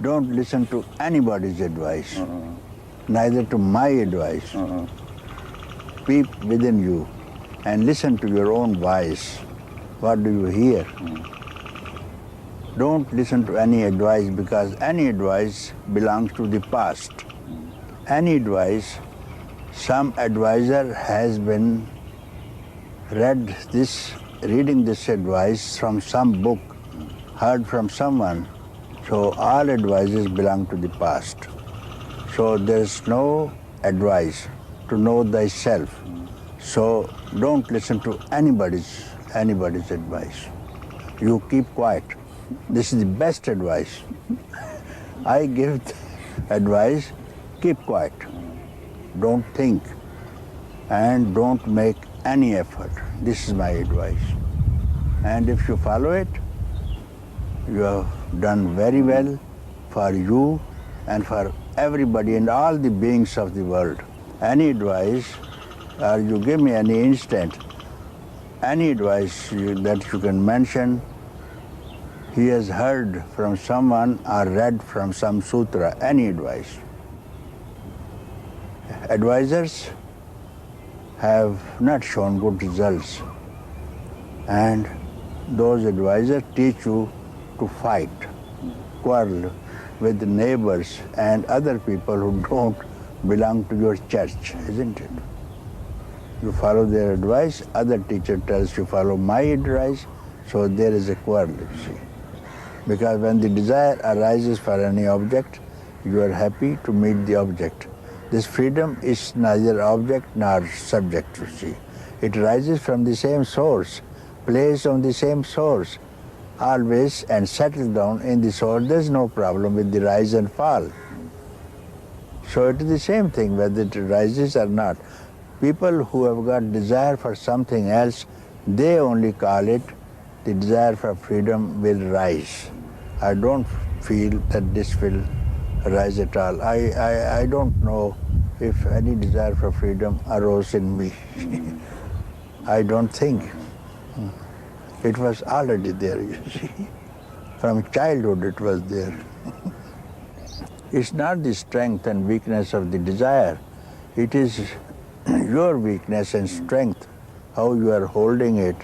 Don't listen to anybody's advice, neither to my advice. Peep within you and listen to your own voice. What do you hear? Don't listen to any advice, because any advice belongs to the past. Any advice, some advisor has been reading this advice from some book, heard from someone. So all advices belong to the past. So there's no advice to know thyself. So don't listen to anybody's advice. You keep quiet. This is the best advice. I give advice, keep quiet. Don't think and don't make any effort. This is my advice. And if you follow it, you have done very well for you and for everybody and all the beings of the world. Any advice, or you give me any instant, any advice that you can mention, he has heard from someone or read from some sutra, any advice. Advisors have not shown good results, and those advisors teach you to fight, quarrel with neighbors and other people who don't belong to your church, isn't it? You follow their advice, other teacher tells you follow my advice, so there is a quarrel, you see. Because when the desire arises for any object, you are happy to meet the object. This freedom is neither object nor subject, you see. It rises from the same source, plays on the same source, always, and settles down in the source. There's no problem with the rise and fall. So it is the same thing whether it rises or not. People who have got desire for something else, they only call it the desire for freedom will rise. I don't feel that this will rise at all. I don't know if any desire for freedom arose in me. I don't think. It was already there, you see. From childhood it was there. It's not the strength and weakness of the desire. It is your weakness and strength, how you are holding it,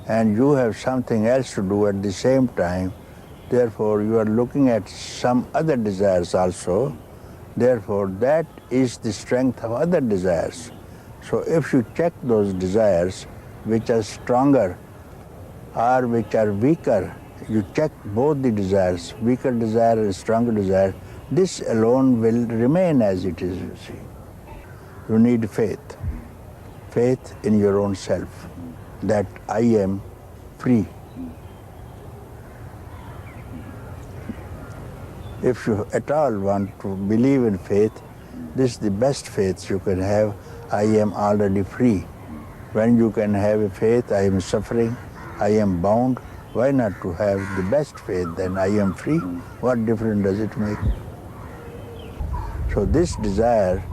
and you have something else to do at the same time. Therefore, you are looking at some other desires also. Therefore, that is the strength of other desires. So if you check those desires which are stronger or which are weaker, you check both the desires, weaker desire and stronger desire, this alone will remain as it is, you see. You need faith. Faith in your own self, that I am free. If you at all want to believe in faith, this is the best faith you can have. I am already free. When you can have a faith, I am suffering, I am bound, why not to have the best faith, then I am free? What difference does it make? So this desire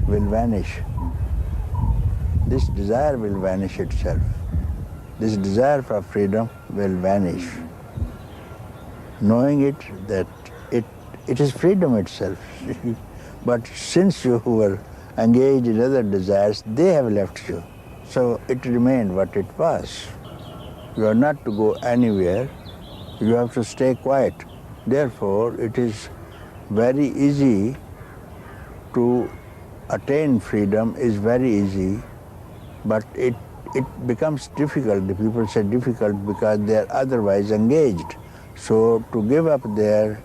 will vanish. This desire will vanish itself. This desire for freedom will vanish. Knowing it that it is freedom itself. But since you were engaged in other desires, they have left you. So it remained what it was. You are not to go anywhere. You have to stay quiet. Therefore, it is very easy to attain freedom, is very easy, but it becomes difficult. The people say difficult because they are otherwise engaged. So to give up their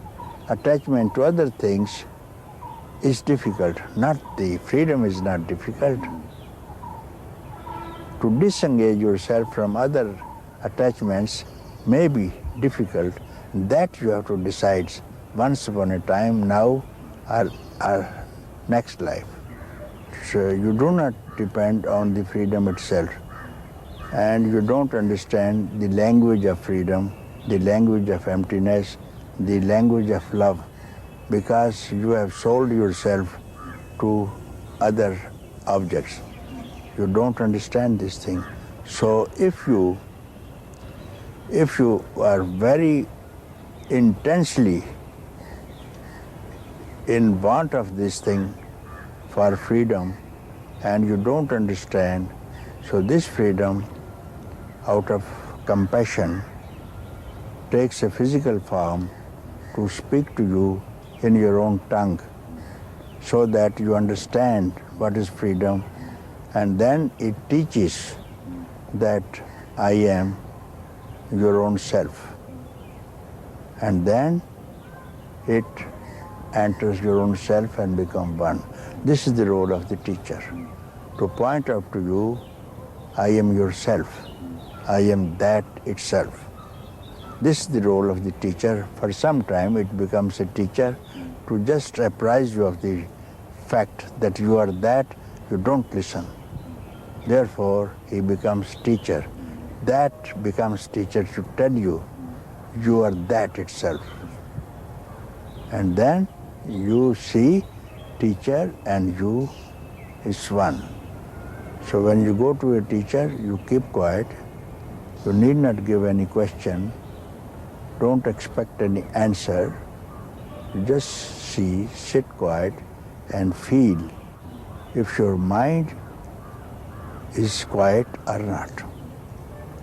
attachment to other things is difficult. The freedom is not difficult. To disengage yourself from other attachments may be difficult. That you have to decide once upon a time, now or next life. So you do not depend on the freedom itself, and you don't understand the language of freedom, the language of emptiness, the language of love, because you have sold yourself to other objects. You don't understand this thing. So if you are very intensely in want of this thing for freedom and you don't understand. So this freedom, out of compassion, takes a physical form to speak to you in your own tongue so that you understand what is freedom, and then it teaches that I am your own self. And then it enters your own self and becomes one. This is the role of the teacher, to point out to you, I am yourself, I am that itself. This is the role of the teacher. For some time it becomes a teacher to just apprise you of the fact that you are that, you don't listen. Therefore he becomes teacher. That becomes teacher to tell you, you are that itself. And then you see teacher and you is one. So when you go to a teacher, you keep quiet. You need not give any question. Don't expect any answer. You just see, sit quiet and feel if your mind is quiet or not.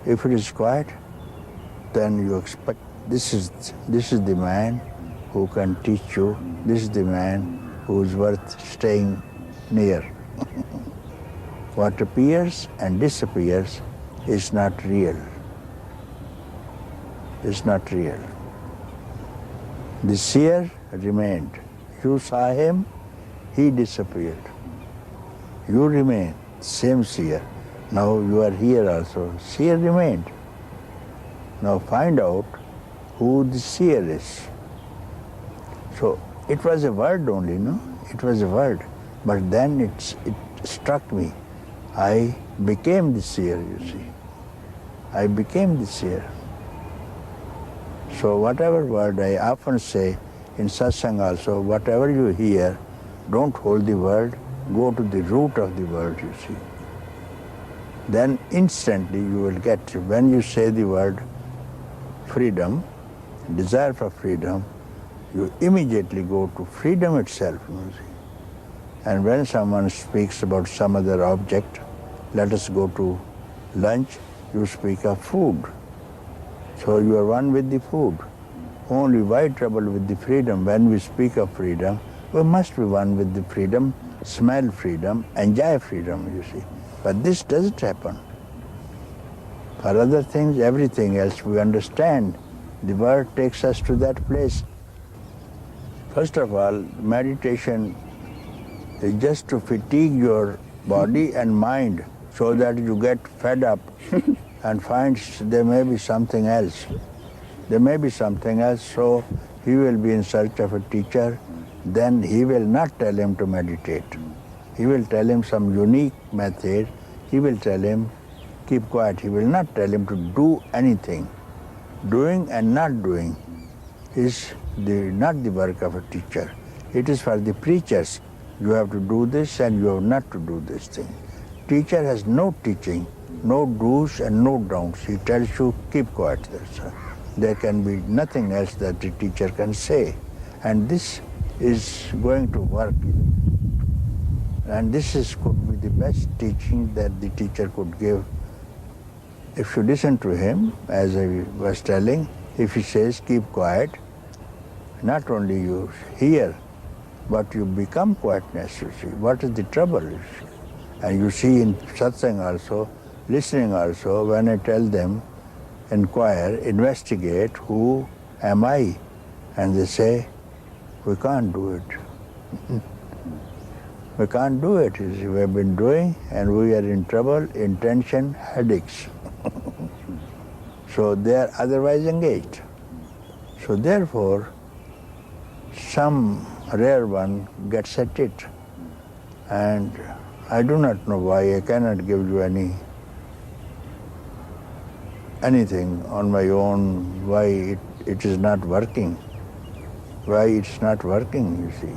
If it is quiet, then you expect this is the man who can teach you, this is the man who is worth staying near. What appears and disappears is not real. Is not real. The seer remained. You saw him, he disappeared. You remain, same seer. Now you are here also. Seer remained. Now find out who the seer is. So it was a word only, no? It was a word. But then it struck me. I became the seer, you see. I became the seer. So whatever word I often say in satsang also, whatever you hear, don't hold the word, go to the root of the word, you see. Then instantly you will get, when you say the word freedom, desire for freedom, you immediately go to freedom itself, you see. And when someone speaks about some other object, let us go to lunch, you speak of food. So you are one with the food. Only why trouble with the freedom? When we speak of freedom, we must be one with the freedom, smell freedom, enjoy freedom, you see. But this doesn't happen. For other things, everything else we understand. The word takes us to that place. First of all, meditation is just to fatigue your body and mind so that you get fed up and find there may be something else. There may be something else, so he will be in search of a teacher. Then he will not tell him to meditate. He will tell him some unique method. He will tell him, keep quiet. He will not tell him to do anything. Doing and not doing is not the work of a teacher. It is for the preachers. You have to do this and you have not to do this thing. Teacher has no teaching, no do's and no don'ts. He tells you, keep quiet. There can be nothing else that the teacher can say. And this is going to work. And this could be the best teaching that the teacher could give. If you listen to him, as I was telling, if he says, keep quiet, not only you hear, but you become quietness, you see. What is the trouble, you see? And you see in satsang also, listening also, when I tell them, inquire, investigate, who am I? And they say, we can't do it. We can't do it. You see, we have been doing and we are in trouble, in tension, headaches. So they are otherwise engaged. So therefore, some rare one gets at it. And I do not know why. I cannot give you anything on my own, why it is not working. Why it's not working, you see.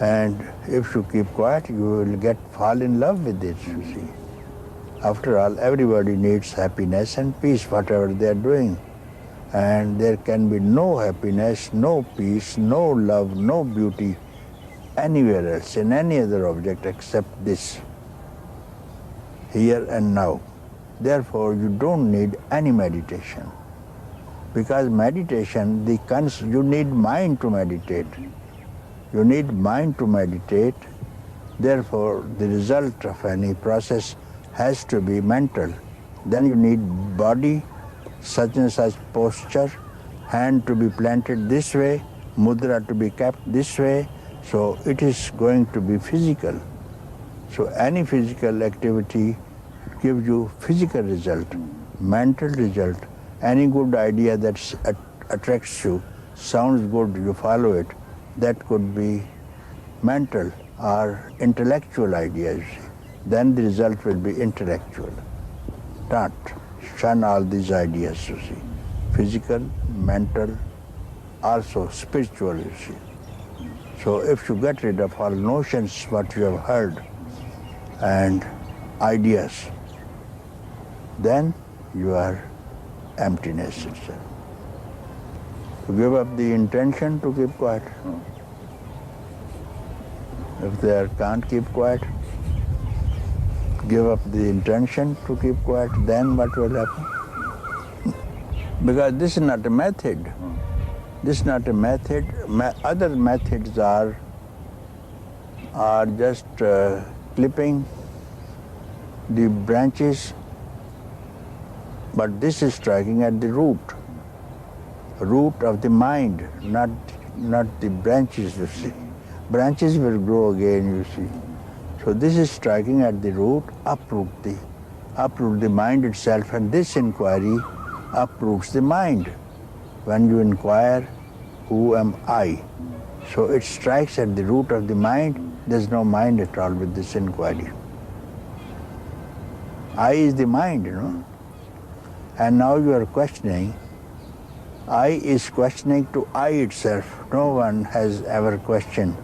And if you keep quiet, you will fall in love with it, you see. After all, everybody needs happiness and peace, whatever they are doing. and there can be no happiness, no peace, no love, no beauty anywhere else, in any other object except this, here and now. Therefore, you don't need any meditation. Because meditation, you need mind to meditate. You need mind to meditate. Therefore, the result of any process has to be mental. Then you need body, such and such posture, hand to be planted this way, mudra to be kept this way. So it is going to be physical. So any physical activity gives you physical result, mental result. Any good idea that attracts you, sounds good, you follow it, that could be mental or intellectual ideas. Then the result will be intellectual. Don't shun all these ideas, you see. Physical, mental, also spiritual, you see. So if you get rid of all notions, what you have heard, and ideas, then you are emptiness itself. To give up the intention to keep quiet. If they can't keep quiet, give up the intention to keep quiet, then what will happen? Because this is not a method. This is not a method. Other methods are just clipping the branches, but this is striking at the root of the mind, not the branches, you see. Branches will grow again, you see. So this is striking at the root, uproot the mind itself, and this inquiry uproots the mind. When you inquire, who am I? So it strikes at the root of the mind. There's no mind at all with this inquiry. I is the mind, you know. And now you are questioning. I is questioning to I itself. No one has ever questioned.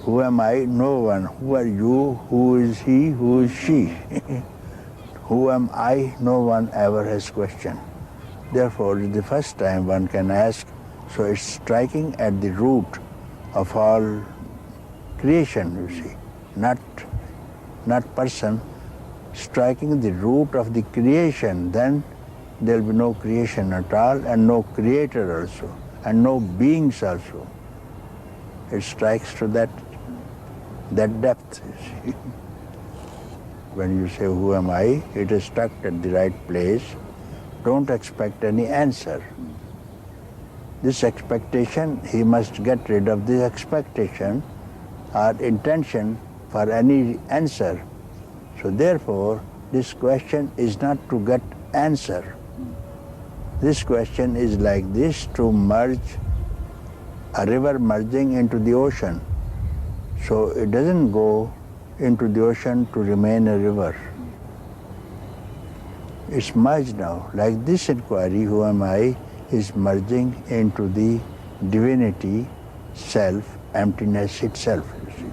Who am I? No one. Who are you? Who is he? Who is she? Who am I? No one ever has questioned. Therefore, it's the first time one can ask. So it's striking at the root of all creation, you see. Not person, striking the root of the creation. Then there will be no creation at all, and no creator also, and no beings also. It strikes to that depth, you see. When you say, who am I? It is struck at the right place. Don't expect any answer. This expectation, he must get rid of this expectation or intention for any answer. So therefore, this question is not to get answer. This question is like this, to merge a river merging into the ocean. So it doesn't go into the ocean to remain a river. It's merged now. Like this inquiry, who am I, is merging into the divinity, self, emptiness itself, you see.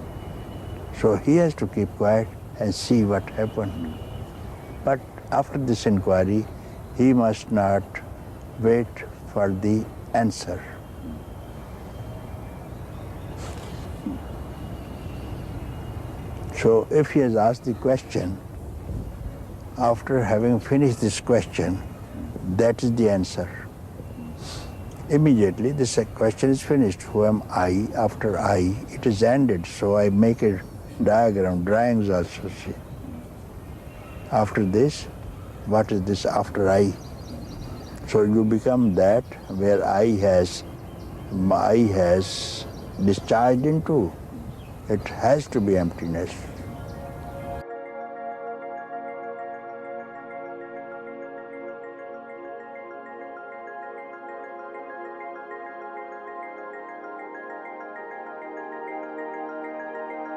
So he has to keep quiet and see what happened. But after this inquiry, he must not wait for the answer. So if he has asked the question, after having finished this question, that is the answer. Immediately this question is finished. Who am I? After I, it is ended. So I make a diagram, drawings also, see. After this, what is this after I? So you become that where I has discharged into. It has to be emptiness.